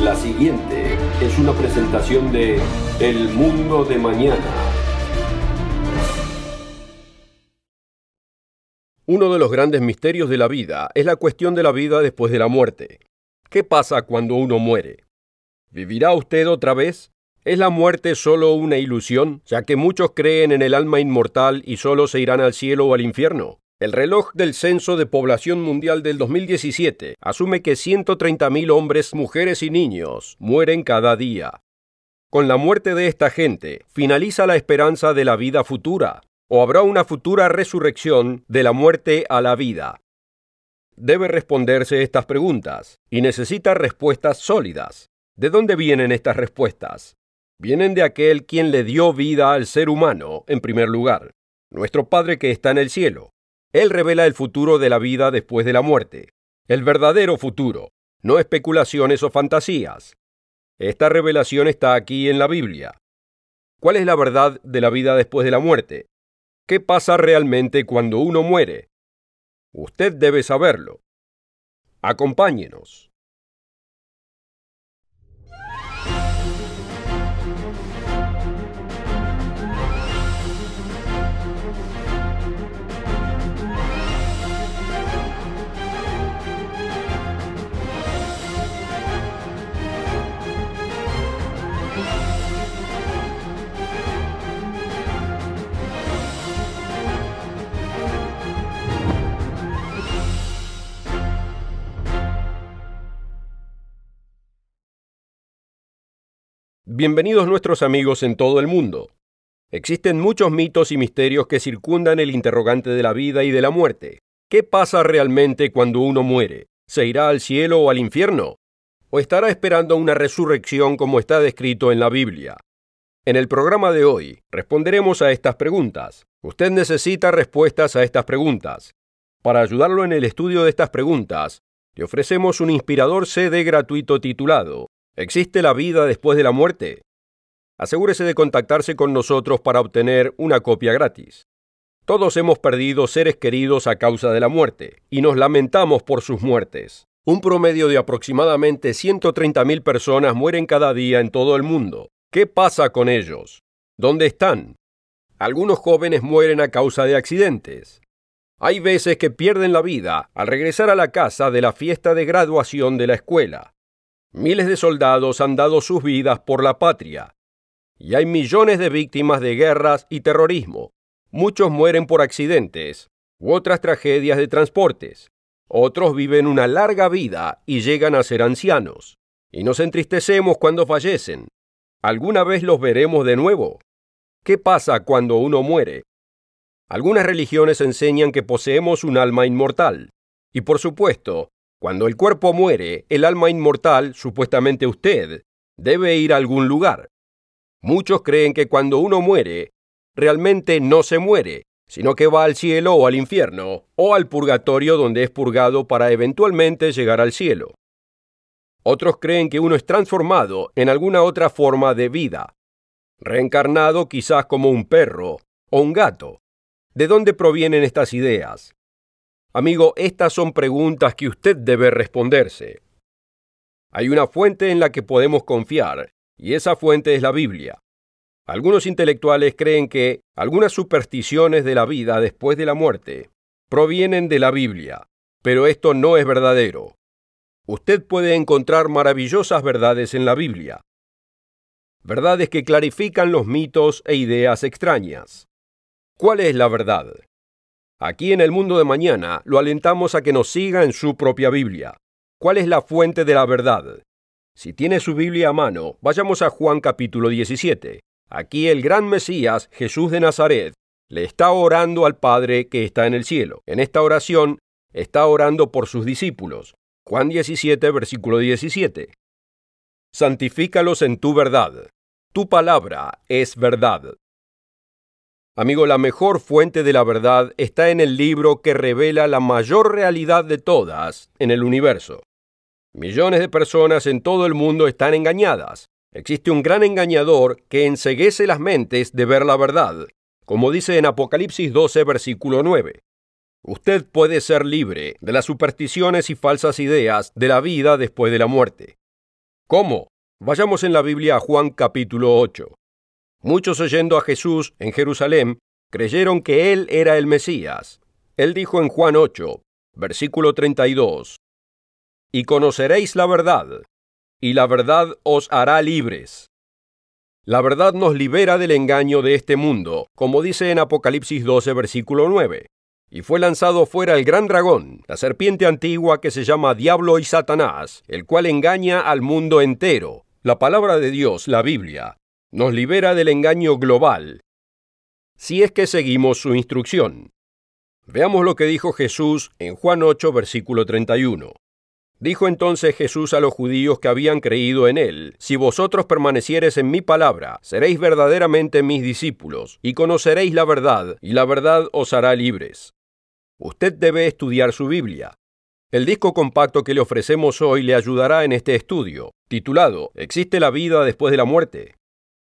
La siguiente es una presentación de El Mundo de Mañana. Uno de los grandes misterios de la vida es la cuestión de la vida después de la muerte. ¿Qué pasa cuando uno muere? ¿Vivirá usted otra vez? ¿Es la muerte solo una ilusión, ya que muchos creen en el alma inmortal y solo se irán al cielo o al infierno? El reloj del Censo de Población Mundial del 2017 asume que 130.000 hombres, mujeres y niños mueren cada día. Con la muerte de esta gente, ¿finaliza la esperanza de la vida futura? ¿O habrá una futura resurrección de la muerte a la vida? Debe responderse estas preguntas, y necesita respuestas sólidas. ¿De dónde vienen estas respuestas? Vienen de aquel quien le dio vida al ser humano, en primer lugar, nuestro Padre que está en el cielo. Él revela el futuro de la vida después de la muerte, el verdadero futuro, no especulaciones o fantasías. Esta revelación está aquí en la Biblia. ¿Cuál es la verdad de la vida después de la muerte? ¿Qué pasa realmente cuando uno muere? Usted debe saberlo. Acompáñenos. Bienvenidos nuestros amigos en todo el mundo. Existen muchos mitos y misterios que circundan el interrogante de la vida y de la muerte. ¿Qué pasa realmente cuando uno muere? ¿Se irá al cielo o al infierno? ¿O estará esperando una resurrección como está descrito en la Biblia? En el programa de hoy responderemos a estas preguntas. Usted necesita respuestas a estas preguntas. Para ayudarlo en el estudio de estas preguntas, le ofrecemos un inspirador CD gratuito titulado ¿Existe la vida después de la muerte? Asegúrese de contactarse con nosotros para obtener una copia gratis. Todos hemos perdido seres queridos a causa de la muerte, y nos lamentamos por sus muertes. Un promedio de aproximadamente 130.000 personas mueren cada día en todo el mundo. ¿Qué pasa con ellos? ¿Dónde están? Algunos jóvenes mueren a causa de accidentes. Hay veces que pierden la vida al regresar a la casa de la fiesta de graduación de la escuela. Miles de soldados han dado sus vidas por la patria. Y hay millones de víctimas de guerras y terrorismo. Muchos mueren por accidentes u otras tragedias de transportes. Otros viven una larga vida y llegan a ser ancianos. Y nos entristecemos cuando fallecen. ¿Alguna vez los veremos de nuevo? ¿Qué pasa cuando uno muere? Algunas religiones enseñan que poseemos un alma inmortal. Y por supuesto, cuando el cuerpo muere, el alma inmortal, supuestamente usted, debe ir a algún lugar. Muchos creen que cuando uno muere, realmente no se muere, sino que va al cielo o al infierno, o al purgatorio donde es purgado para eventualmente llegar al cielo. Otros creen que uno es transformado en alguna otra forma de vida, reencarnado quizás como un perro o un gato. ¿De dónde provienen estas ideas? Amigo, estas son preguntas que usted debe responderse. Hay una fuente en la que podemos confiar, y esa fuente es la Biblia. Algunos intelectuales creen que algunas supersticiones de la vida después de la muerte provienen de la Biblia, pero esto no es verdadero. Usted puede encontrar maravillosas verdades en la Biblia. Verdades que clarifican los mitos e ideas extrañas. ¿Cuál es la verdad? Aquí en el Mundo de Mañana lo alentamos a que nos siga en su propia Biblia. ¿Cuál es la fuente de la verdad? Si tiene su Biblia a mano, vayamos a Juan capítulo 17. Aquí el gran Mesías, Jesús de Nazaret, le está orando al Padre que está en el cielo. En esta oración, está orando por sus discípulos. Juan 17, versículo 17. Santifícalos en tu verdad. Tu palabra es verdad. Amigo, la mejor fuente de la verdad está en el libro que revela la mayor realidad de todas en el universo. Millones de personas en todo el mundo están engañadas. Existe un gran engañador que enceguece las mentes de ver la verdad, como dice en Apocalipsis 12, versículo 9. Usted puede ser libre de las supersticiones y falsas ideas de la vida después de la muerte. ¿Cómo? Vayamos en la Biblia a Juan capítulo 8. Muchos oyendo a Jesús en Jerusalén, creyeron que Él era el Mesías. Él dijo en Juan 8, versículo 32, «Y conoceréis la verdad, y la verdad os hará libres». La verdad nos libera del engaño de este mundo, como dice en Apocalipsis 12, versículo 9. Y fue lanzado fuera el gran dragón, la serpiente antigua que se llama Diablo y Satanás, el cual engaña al mundo entero. La palabra de Dios, la Biblia, nos libera del engaño global, si es que seguimos su instrucción. Veamos lo que dijo Jesús en Juan 8, versículo 31. Dijo entonces Jesús a los judíos que habían creído en él: «Si vosotros permaneciereis en mi palabra, seréis verdaderamente mis discípulos, y conoceréis la verdad, y la verdad os hará libres». Usted debe estudiar su Biblia. El disco compacto que le ofrecemos hoy le ayudará en este estudio, titulado «¿Existe la vida después de la muerte?».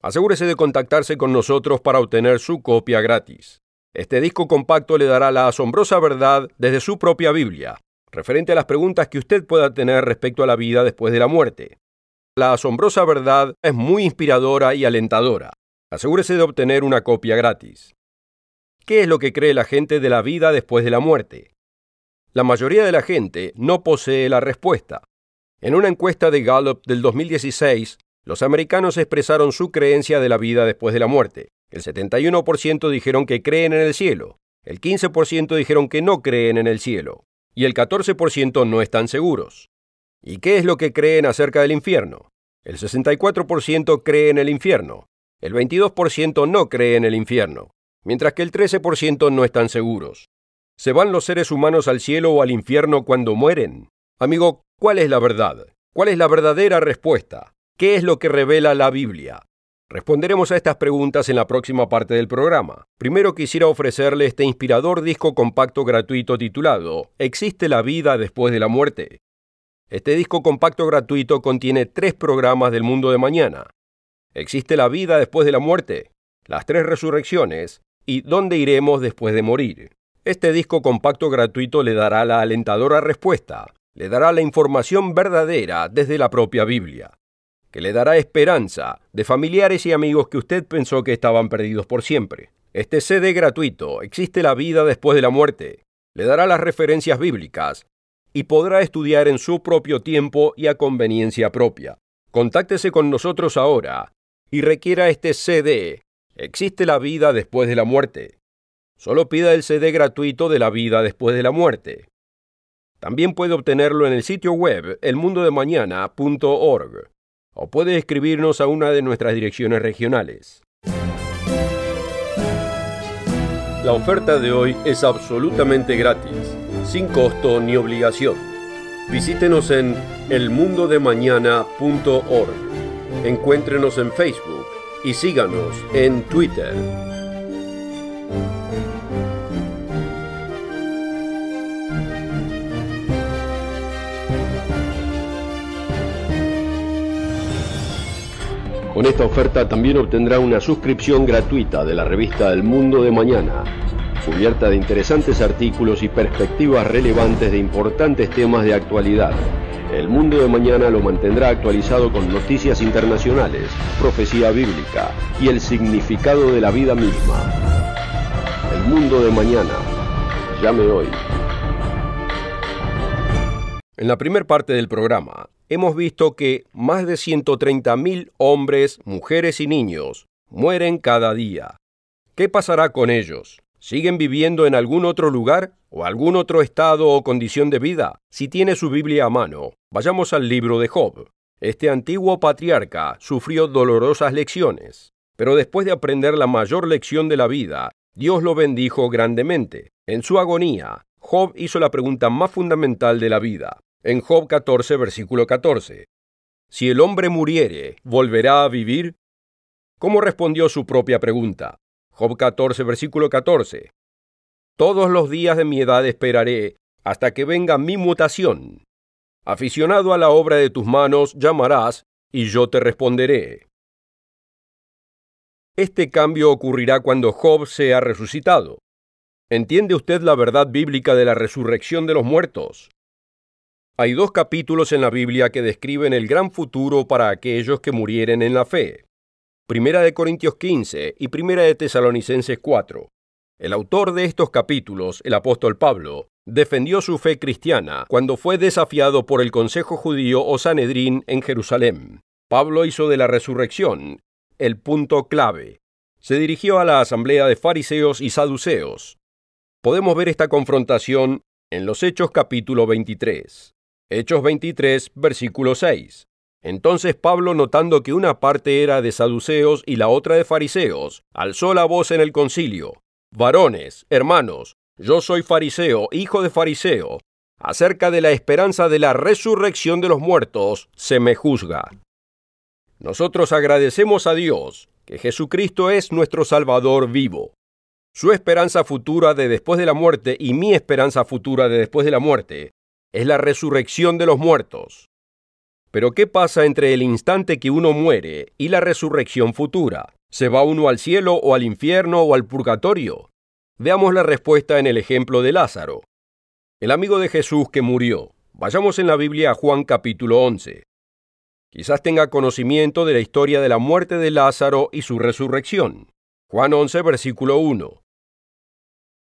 Asegúrese de contactarse con nosotros para obtener su copia gratis. Este disco compacto le dará la asombrosa verdad desde su propia Biblia, referente a las preguntas que usted pueda tener respecto a la vida después de la muerte. La asombrosa verdad es muy inspiradora y alentadora. Asegúrese de obtener una copia gratis. ¿Qué es lo que cree la gente de la vida después de la muerte? La mayoría de la gente no posee la respuesta. En una encuesta de Gallup del 2016, los americanos expresaron su creencia de la vida después de la muerte. El 71% dijeron que creen en el cielo, el 15% dijeron que no creen en el cielo, y el 14% no están seguros. ¿Y qué es lo que creen acerca del infierno? El 64% cree en el infierno, el 22% no cree en el infierno, mientras que el 13% no están seguros. ¿Se van los seres humanos al cielo o al infierno cuando mueren? Amigo, ¿cuál es la verdad? ¿Cuál es la verdadera respuesta? ¿Qué es lo que revela la Biblia? Responderemos a estas preguntas en la próxima parte del programa. Primero quisiera ofrecerle este inspirador disco compacto gratuito titulado ¿Existe la vida después de la muerte? Este disco compacto gratuito contiene 3 programas del mundo de mañana. ¿Existe la vida después de la muerte? Las 3 resurrecciones y ¿dónde iremos después de morir? Este disco compacto gratuito le dará la alentadora respuesta, le dará la información verdadera desde la propia Biblia, que le dará esperanza de familiares y amigos que usted pensó que estaban perdidos por siempre. Este CD gratuito, ¿Existe la vida después de la muerte?, le dará las referencias bíblicas y podrá estudiar en su propio tiempo y a conveniencia propia. Contáctese con nosotros ahora y requiera este CD, ¿Existe la vida después de la muerte? Solo pida el CD gratuito de la vida después de la muerte. También puede obtenerlo en el sitio web elmundodemañana.org o puede escribirnos a una de nuestras direcciones regionales. La oferta de hoy es absolutamente gratis, sin costo ni obligación. Visítenos en elmundodemañana.org. Encuéntrenos en Facebook y síganos en Twitter. Con esta oferta también obtendrá una suscripción gratuita de la revista El Mundo de Mañana, cubierta de interesantes artículos y perspectivas relevantes de importantes temas de actualidad. El Mundo de Mañana lo mantendrá actualizado con noticias internacionales, profecía bíblica y el significado de la vida misma. El Mundo de Mañana. Llame hoy. En la primera parte del programa, hemos visto que más de 130.000 hombres, mujeres y niños mueren cada día. ¿Qué pasará con ellos? ¿Siguen viviendo en algún otro lugar o algún otro estado o condición de vida? Si tiene su Biblia a mano, vayamos al libro de Job. Este antiguo patriarca sufrió dolorosas lecciones, pero después de aprender la mayor lección de la vida, Dios lo bendijo grandemente. En su agonía, Job hizo la pregunta más fundamental de la vida. En Job 14, versículo 14. Si el hombre muriere, ¿volverá a vivir? ¿Cómo respondió su propia pregunta? Job 14, versículo 14. Todos los días de mi edad esperaré hasta que venga mi mutación. Aficionado a la obra de tus manos, llamarás, y yo te responderé. Este cambio ocurrirá cuando Job sea resucitado. ¿Entiende usted la verdad bíblica de la resurrección de los muertos? Hay 2 capítulos en la Biblia que describen el gran futuro para aquellos que murieren en la fe. Primera de Corintios 15 y Primera de Tesalonicenses 4. El autor de estos capítulos, el apóstol Pablo, defendió su fe cristiana cuando fue desafiado por el Consejo Judío o Sanedrín en Jerusalén. Pablo hizo de la resurrección el punto clave. Se dirigió a la asamblea de fariseos y saduceos. Podemos ver esta confrontación en los Hechos capítulo 23. Hechos 23, versículo 6. Entonces Pablo, notando que una parte era de saduceos y la otra de fariseos, alzó la voz en el concilio: Varones, hermanos, yo soy fariseo, hijo de fariseo. Acerca de la esperanza de la resurrección de los muertos, se me juzga. Nosotros agradecemos a Dios que Jesucristo es nuestro Salvador vivo. Su esperanza futura de después de la muerte y mi esperanza futura de después de la muerte es la resurrección de los muertos. Pero ¿qué pasa entre el instante que uno muere y la resurrección futura? ¿Se va uno al cielo o al infierno o al purgatorio? Veamos la respuesta en el ejemplo de Lázaro, el amigo de Jesús que murió. Vayamos en la Biblia a Juan capítulo 11. Quizás tenga conocimiento de la historia de la muerte de Lázaro y su resurrección. Juan 11, versículo 1.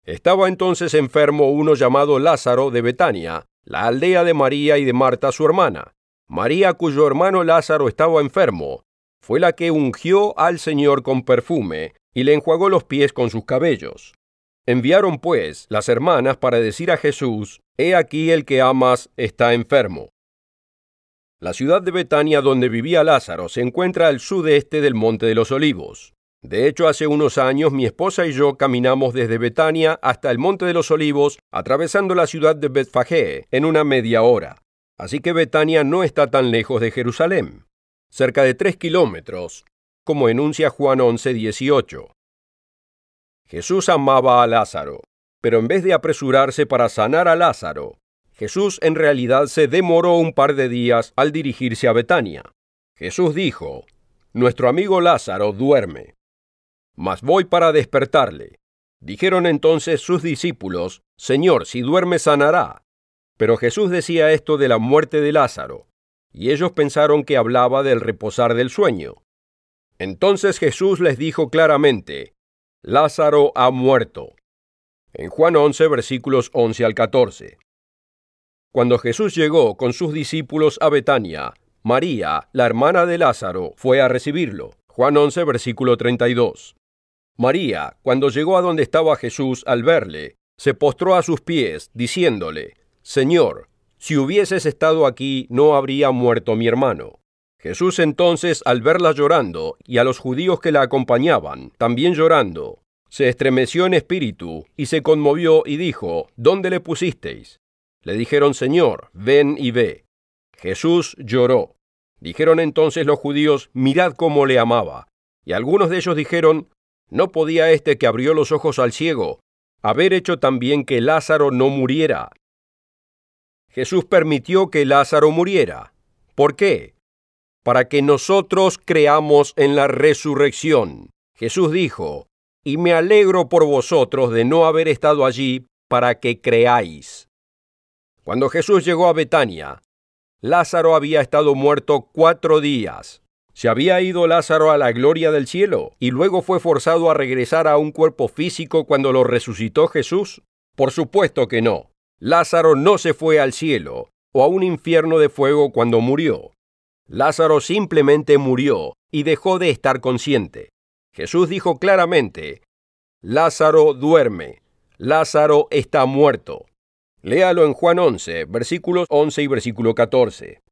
Estaba entonces enfermo uno llamado Lázaro de Betania, la aldea de María y de Marta su hermana. María, cuyo hermano Lázaro estaba enfermo, fue la que ungió al Señor con perfume y le enjuagó los pies con sus cabellos. Enviaron pues las hermanas para decir a Jesús: He aquí el que amas está enfermo. La ciudad de Betania donde vivía Lázaro se encuentra al sudeste del Monte de los Olivos. De hecho, hace unos años mi esposa y yo caminamos desde Betania hasta el Monte de los Olivos, atravesando la ciudad de Betfagé en una media hora. Así que Betania no está tan lejos de Jerusalén, cerca de 3 kilómetros, como enuncia Juan 11:18. Jesús amaba a Lázaro, pero en vez de apresurarse para sanar a Lázaro, Jesús en realidad se demoró un par de días al dirigirse a Betania. Jesús dijo: Nuestro amigo Lázaro duerme, mas voy para despertarle. Dijeron entonces sus discípulos: Señor, si duerme sanará. Pero Jesús decía esto de la muerte de Lázaro, y ellos pensaron que hablaba del reposar del sueño. Entonces Jesús les dijo claramente: Lázaro ha muerto. En Juan 11, versículos 11 al 14. Cuando Jesús llegó con sus discípulos a Betania, María, la hermana de Lázaro, fue a recibirlo. Juan 11, versículo 32. María, cuando llegó a donde estaba Jesús al verle, se postró a sus pies, diciéndole: Señor, si hubieses estado aquí, no habría muerto mi hermano. Jesús entonces, al verla llorando, y a los judíos que la acompañaban, también llorando, se estremeció en espíritu, y se conmovió, y dijo: ¿Dónde le pusisteis? Le dijeron: Señor, ven y ve. Jesús lloró. Dijeron entonces los judíos: Mirad cómo le amaba. Y algunos de ellos dijeron: ¿No podía este que abrió los ojos al ciego haber hecho también que Lázaro no muriera? Jesús permitió que Lázaro muriera. ¿Por qué? Para que nosotros creamos en la resurrección. Jesús dijo: Y me alegro por vosotros de no haber estado allí para que creáis. Cuando Jesús llegó a Betania, Lázaro había estado muerto 4 días. ¿Se había ido Lázaro a la gloria del cielo y luego fue forzado a regresar a un cuerpo físico cuando lo resucitó Jesús? Por supuesto que no. Lázaro no se fue al cielo o a un infierno de fuego cuando murió. Lázaro simplemente murió y dejó de estar consciente. Jesús dijo claramente: Lázaro duerme. Lázaro está muerto. Léalo en Juan 11, versículos 11 y versículo 14.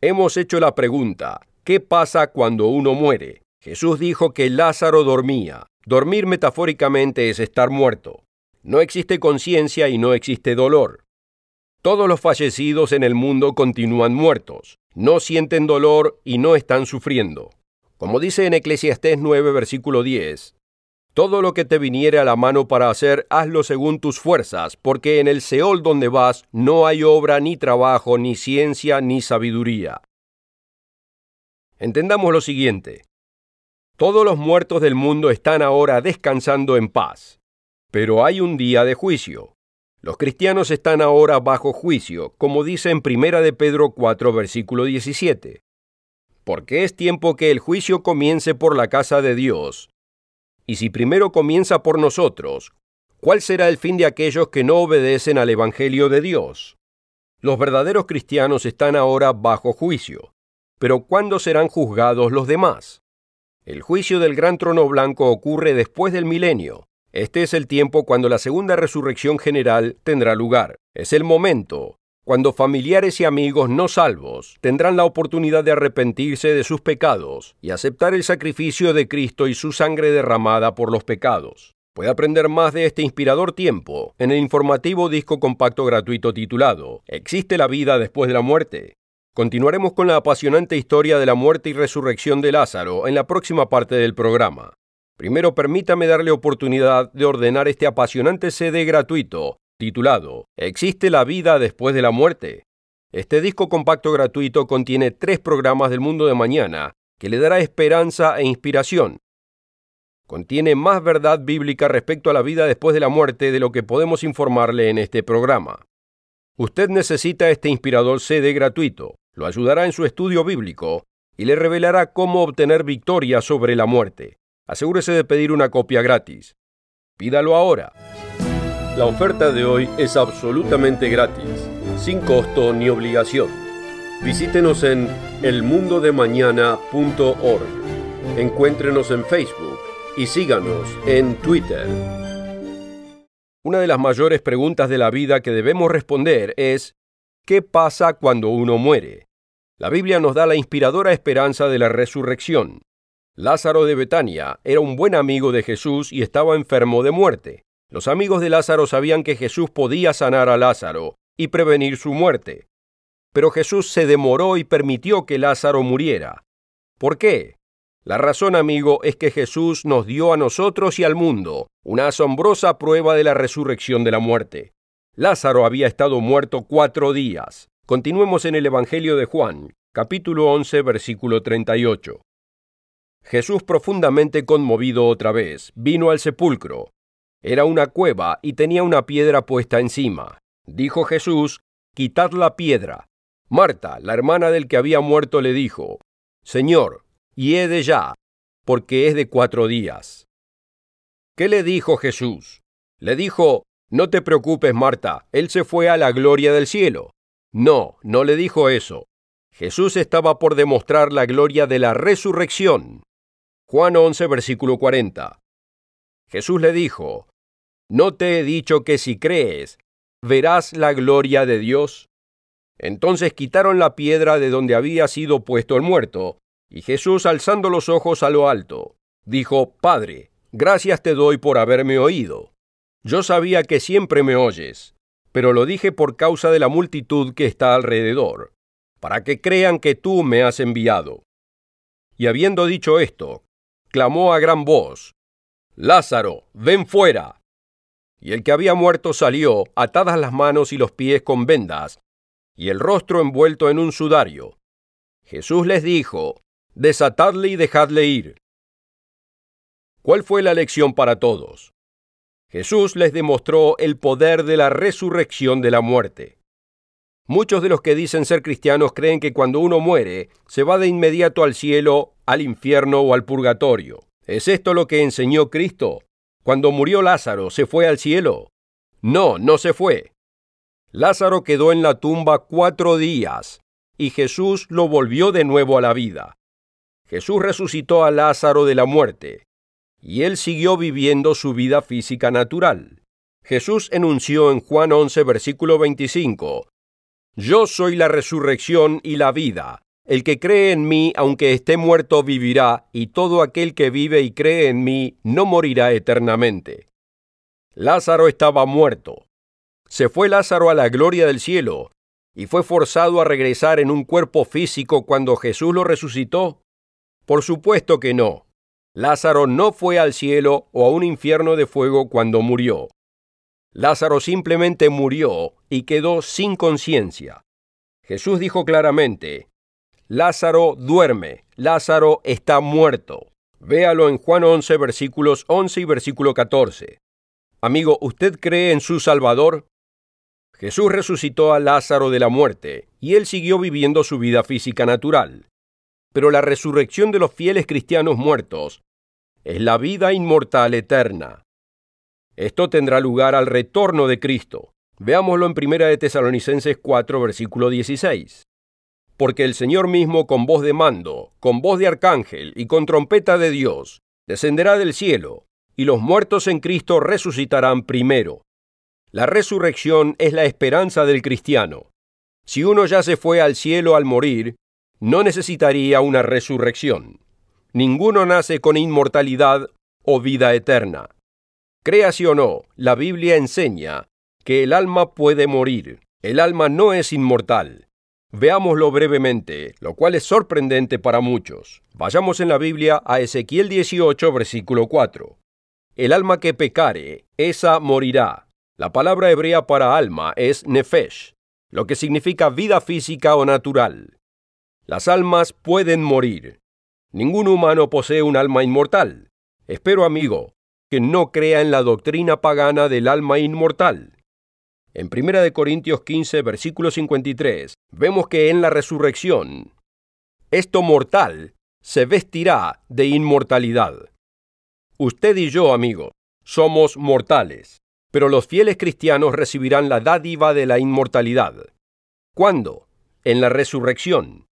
Hemos hecho la pregunta: ¿qué pasa cuando uno muere? Jesús dijo que Lázaro dormía. Dormir metafóricamente es estar muerto. No existe conciencia y no existe dolor. Todos los fallecidos en el mundo continúan muertos. No sienten dolor y no están sufriendo. Como dice en Eclesiastés 9, versículo 10, todo lo que te viniere a la mano para hacer, hazlo según tus fuerzas, porque en el Seol donde vas no hay obra, ni trabajo, ni ciencia, ni sabiduría. Entendamos lo siguiente. Todos los muertos del mundo están ahora descansando en paz. Pero hay un día de juicio. Los cristianos están ahora bajo juicio, como dice en 1 de Pedro 4, versículo 17. Porque es tiempo que el juicio comience por la casa de Dios. Y si primero comienza por nosotros, ¿cuál será el fin de aquellos que no obedecen al Evangelio de Dios? Los verdaderos cristianos están ahora bajo juicio. Pero ¿cuándo serán juzgados los demás? El juicio del gran trono blanco ocurre después del milenio. Este es el tiempo cuando la segunda resurrección general tendrá lugar. Es el momento cuando familiares y amigos no salvos tendrán la oportunidad de arrepentirse de sus pecados y aceptar el sacrificio de Cristo y su sangre derramada por los pecados. Puede aprender más de este inspirador tiempo en el informativo disco compacto gratuito titulado ¿Existe la vida después de la muerte? Continuaremos con la apasionante historia de la muerte y resurrección de Lázaro en la próxima parte del programa. Primero, permítame darle oportunidad de ordenar este apasionante CD gratuito, titulado ¿Existe la vida después de la muerte? Este disco compacto gratuito contiene 3 programas del mundo de mañana que le dará esperanza e inspiración. Contiene más verdad bíblica respecto a la vida después de la muerte de lo que podemos informarle en este programa. Usted necesita este inspirador CD gratuito, lo ayudará en su estudio bíblico y le revelará cómo obtener victoria sobre la muerte. Asegúrese de pedir una copia gratis. Pídalo ahora. La oferta de hoy es absolutamente gratis, sin costo ni obligación. Visítenos en elmundodemañana.org. Encuéntrenos en Facebook y síganos en Twitter. Una de las mayores preguntas de la vida que debemos responder es ¿qué pasa cuando uno muere? La Biblia nos da la inspiradora esperanza de la resurrección. Lázaro de Betania era un buen amigo de Jesús y estaba enfermo de muerte. Los amigos de Lázaro sabían que Jesús podía sanar a Lázaro y prevenir su muerte. Pero Jesús se demoró y permitió que Lázaro muriera. ¿Por qué? La razón, amigo, es que Jesús nos dio a nosotros y al mundo una asombrosa prueba de la resurrección de la muerte. Lázaro había estado muerto 4 días. Continuemos en el Evangelio de Juan, capítulo 11, versículo 38. Jesús, profundamente conmovido otra vez, vino al sepulcro. Era una cueva y tenía una piedra puesta encima. Dijo Jesús, «Quitad la piedra». Marta, la hermana del que había muerto, le dijo, «Señor, hiede ya, porque es de 4 días». ¿Qué le dijo Jesús? Le dijo, «No te preocupes, Marta, él se fue a la gloria del cielo». No, no le dijo eso. Jesús estaba por demostrar la gloria de la resurrección. Juan 11, versículo 40. Jesús le dijo, ¿no te he dicho que si crees, verás la gloria de Dios? Entonces quitaron la piedra de donde había sido puesto el muerto, y Jesús, alzando los ojos a lo alto, dijo, Padre, gracias te doy por haberme oído. Yo sabía que siempre me oyes, pero lo dije por causa de la multitud que está alrededor, para que crean que tú me has enviado. Y habiendo dicho esto, clamó a gran voz, Lázaro, ven fuera. Y el que había muerto salió, atadas las manos y los pies con vendas, y el rostro envuelto en un sudario. Jesús les dijo, desatadle y dejadle ir. ¿Cuál fue la lección para todos? Jesús les demostró el poder de la resurrección de la muerte. Muchos de los que dicen ser cristianos creen que cuando uno muere, se va de inmediato al cielo, al infierno o al purgatorio. ¿Es esto lo que enseñó Cristo? Cuando murió Lázaro, ¿se fue al cielo? No, no se fue. Lázaro quedó en la tumba 4 días, y Jesús lo volvió de nuevo a la vida. Jesús resucitó a Lázaro de la muerte, y él siguió viviendo su vida física natural. Jesús enunció en Juan 11, versículo 25, Yo soy la resurrección y la vida. El que cree en mí, aunque esté muerto, vivirá, y todo aquel que vive y cree en mí, no morirá eternamente. Lázaro estaba muerto. Se fue Lázaro a la gloria del cielo, y fue forzado a regresar en un cuerpo físico cuando Jesús lo resucitó. Por supuesto que no. Lázaro no fue al cielo o a un infierno de fuego cuando murió. Lázaro simplemente murió y quedó sin conciencia. Jesús dijo claramente, Lázaro duerme, Lázaro está muerto. Véalo en Juan 11, versículos 11 y versículo 14. Amigo, ¿usted cree en su Salvador? Jesús resucitó a Lázaro de la muerte, y él siguió viviendo su vida física natural. Pero la resurrección de los fieles cristianos muertos es la vida inmortal eterna. Esto tendrá lugar al retorno de Cristo. Veámoslo en 1 de Tesalonicenses 4, versículo 16. Porque el Señor mismo con voz de mando, con voz de arcángel y con trompeta de Dios, descenderá del cielo, y los muertos en Cristo resucitarán primero. La resurrección es la esperanza del cristiano. Si uno ya se fue al cielo al morir, no necesitaría una resurrección. Ninguno nace con inmortalidad o vida eterna. Créase o no, la Biblia enseña que el alma puede morir. El alma no es inmortal. Veámoslo brevemente, lo cual es sorprendente para muchos. Vayamos en la Biblia a Ezequiel 18, versículo 4. El alma que pecare, esa morirá. La palabra hebrea para alma es nefesh, lo que significa vida física o natural. Las almas pueden morir. Ningún humano posee un alma inmortal. Espero, amigo, que no crea en la doctrina pagana del alma inmortal. En 1 Corintios 15, versículo 53, vemos que en la resurrección, esto mortal se vestirá de inmortalidad. Usted y yo, amigo, somos mortales, pero los fieles cristianos recibirán la dádiva de la inmortalidad. ¿Cuándo? En la resurrección.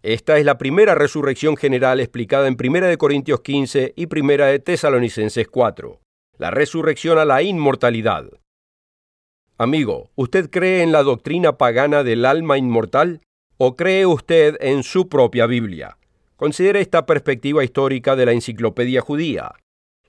Esta es la primera resurrección general explicada en 1 Corintios 15 y 1 Tesalonicenses 4. La resurrección a la inmortalidad. Amigo, ¿usted cree en la doctrina pagana del alma inmortal o cree usted en su propia Biblia? Considere esta perspectiva histórica de la enciclopedia judía.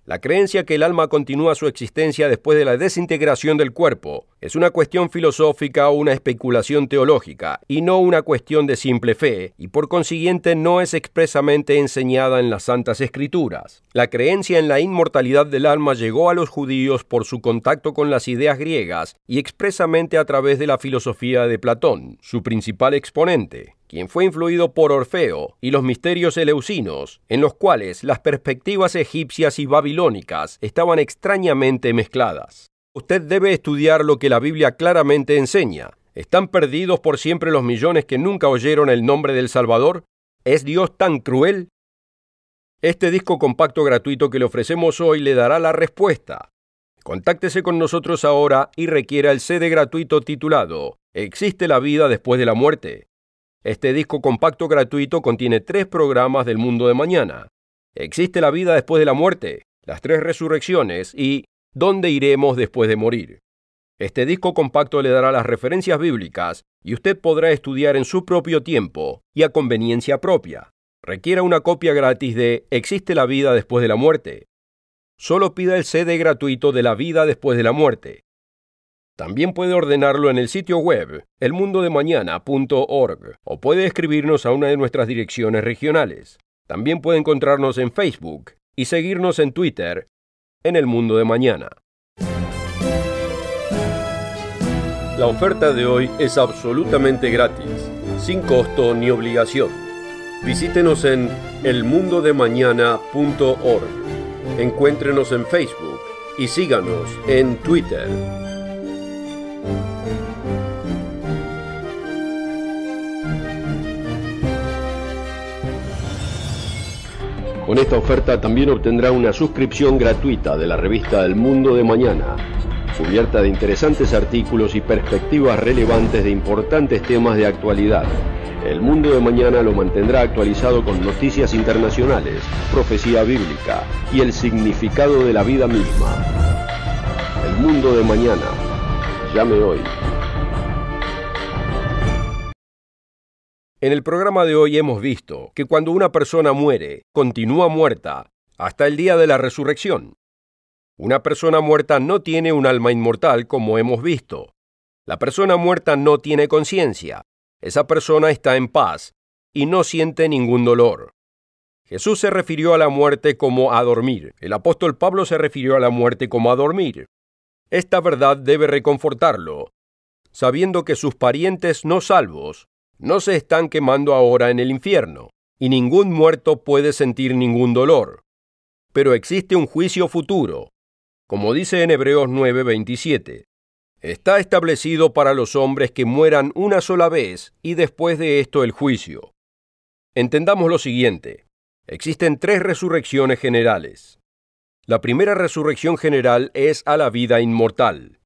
La creencia que el alma continúa su existencia después de la desintegración del cuerpo es una cuestión filosófica o una especulación teológica, y no una cuestión de simple fe, y por consiguiente no es expresamente enseñada en las Santas Escrituras. La creencia en la inmortalidad del alma llegó a los judíos por su contacto con las ideas griegas y expresamente a través de la filosofía de Platón, su principal exponente, quien fue influido por Orfeo y los misterios eleusinos, en los cuales las perspectivas egipcias y babilónicas estaban extrañamente mezcladas. Usted debe estudiar lo que la Biblia claramente enseña. ¿Están perdidos por siempre los millones que nunca oyeron el nombre del Salvador? ¿Es Dios tan cruel? Este disco compacto gratuito que le ofrecemos hoy le dará la respuesta. Contáctese con nosotros ahora y requiera el CD gratuito titulado ¿Existe la vida después de la muerte? Este disco compacto gratuito contiene 3 programas del mundo de mañana. ¿Existe la vida después de la muerte? Las 3 resurrecciones y ¿dónde iremos después de morir? Este disco compacto le dará las referencias bíblicas y usted podrá estudiar en su propio tiempo y a conveniencia propia. Requiera una copia gratis de ¿Existe la vida después de la muerte? Solo pida el CD gratuito de la vida después de la muerte. También puede ordenarlo en el sitio web elmundodemañana.org o puede escribirnos a una de nuestras direcciones regionales. También puede encontrarnos en Facebook y seguirnos en Twitter en El Mundo de Mañana. La oferta de hoy es absolutamente gratis, sin costo ni obligación. Visítenos en elmundodemañana.org. Encuéntrenos en Facebook y síganos en Twitter. Con esta oferta también obtendrá una suscripción gratuita de la revista El Mundo de Mañana, cubierta de interesantes artículos y perspectivas relevantes de importantes temas de actualidad. El Mundo de Mañana lo mantendrá actualizado con noticias internacionales, profecía bíblica y el significado de la vida misma. El Mundo de Mañana. Llame hoy. En el programa de hoy hemos visto que cuando una persona muere, continúa muerta hasta el día de la resurrección. Una persona muerta no tiene un alma inmortal, como hemos visto. La persona muerta no tiene conciencia. Esa persona está en paz y no siente ningún dolor. Jesús se refirió a la muerte como a dormir. El apóstol Pablo se refirió a la muerte como a dormir. Esta verdad debe reconfortarlo, sabiendo que sus parientes no salvos no se están quemando ahora en el infierno, y ningún muerto puede sentir ningún dolor. Pero existe un juicio futuro, como dice en Hebreos 9:27. Está establecido para los hombres que mueran una sola vez y después de esto el juicio. Entendamos lo siguiente. Existen 3 resurrecciones generales. La primera resurrección general es a la vida inmortal.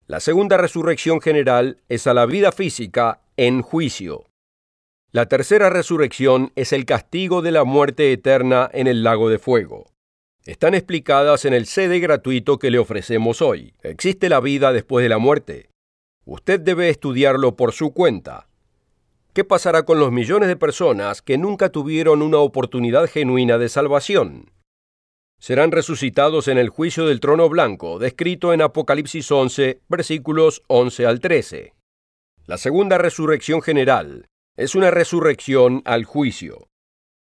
La segunda resurrección general es a la vida física en juicio. La tercera resurrección es el castigo de la muerte eterna en el lago de fuego. Están explicadas en el CD gratuito que le ofrecemos hoy. ¿Existe la vida después de la muerte? Usted debe estudiarlo por su cuenta. ¿Qué pasará con los millones de personas que nunca tuvieron una oportunidad genuina de salvación? Serán resucitados en el juicio del trono blanco, descrito en Apocalipsis 11, versículos 11 al 13. La segunda resurrección general es una resurrección al juicio.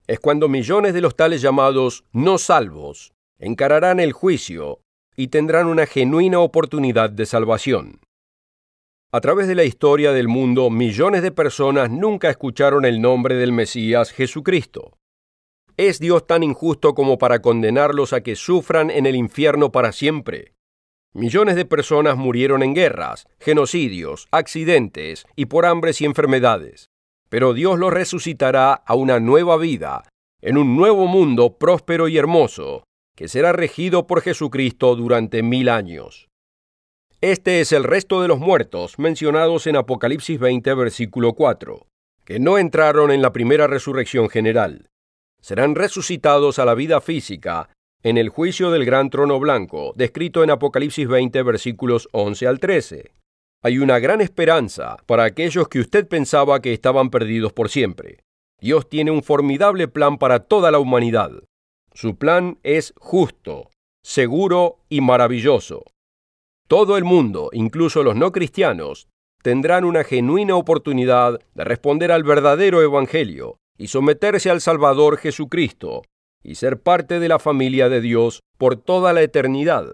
Es cuando millones de los tales llamados no salvos encararán el juicio y tendrán una genuina oportunidad de salvación. A través de la historia del mundo, millones de personas nunca escucharon el nombre del Mesías Jesucristo. ¿Es Dios tan injusto como para condenarlos a que sufran en el infierno para siempre? Millones de personas murieron en guerras, genocidios, accidentes y por hambres y enfermedades. Pero Dios los resucitará a una nueva vida, en un nuevo mundo próspero y hermoso, que será regido por Jesucristo durante 1000 años. Este es el resto de los muertos mencionados en Apocalipsis 20, versículo 4, que no entraron en la primera resurrección general. Serán resucitados a la vida física en el juicio del gran trono blanco, descrito en Apocalipsis 20, versículos 11 al 13. Hay una gran esperanza para aquellos que usted pensaba que estaban perdidos por siempre. Dios tiene un formidable plan para toda la humanidad. Su plan es justo, seguro y maravilloso. Todo el mundo, incluso los no cristianos, tendrán una genuina oportunidad de responder al verdadero evangelio y someterse al Salvador Jesucristo y ser parte de la familia de Dios por toda la eternidad.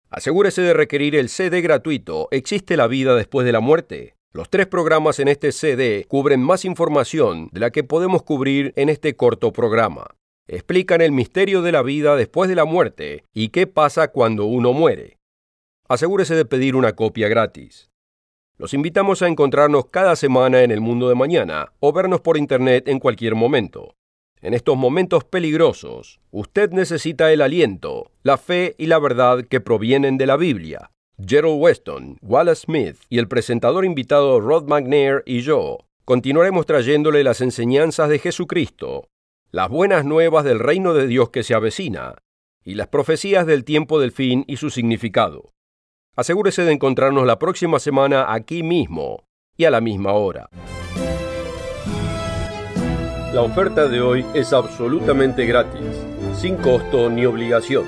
Asegúrese de requerir el CD gratuito ¿Existe la vida después de la muerte? Los 3 programas en este CD cubren más información de la que podemos cubrir en este corto programa. Explican el misterio de la vida después de la muerte y qué pasa cuando uno muere. Asegúrese de pedir una copia gratis. Los invitamos a encontrarnos cada semana en El Mundo de Mañana o vernos por internet en cualquier momento. En estos momentos peligrosos, usted necesita el aliento, la fe y la verdad que provienen de la Biblia. Gerald Weston, Wallace Smith y el presentador invitado Rod McNair y yo continuaremos trayéndole las enseñanzas de Jesucristo, las buenas nuevas del reino de Dios que se avecina y las profecías del tiempo del fin y su significado. Asegúrese de encontrarnos la próxima semana aquí mismo y a la misma hora. La oferta de hoy es absolutamente gratis, sin costo ni obligación.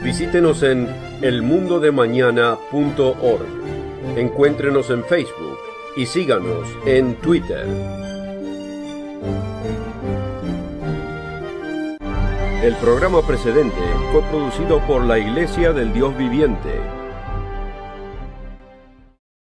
Visítenos en elmundodemañana.org. Encuéntrenos en Facebook y síganos en Twitter. El programa precedente fue producido por la Iglesia del Dios Viviente.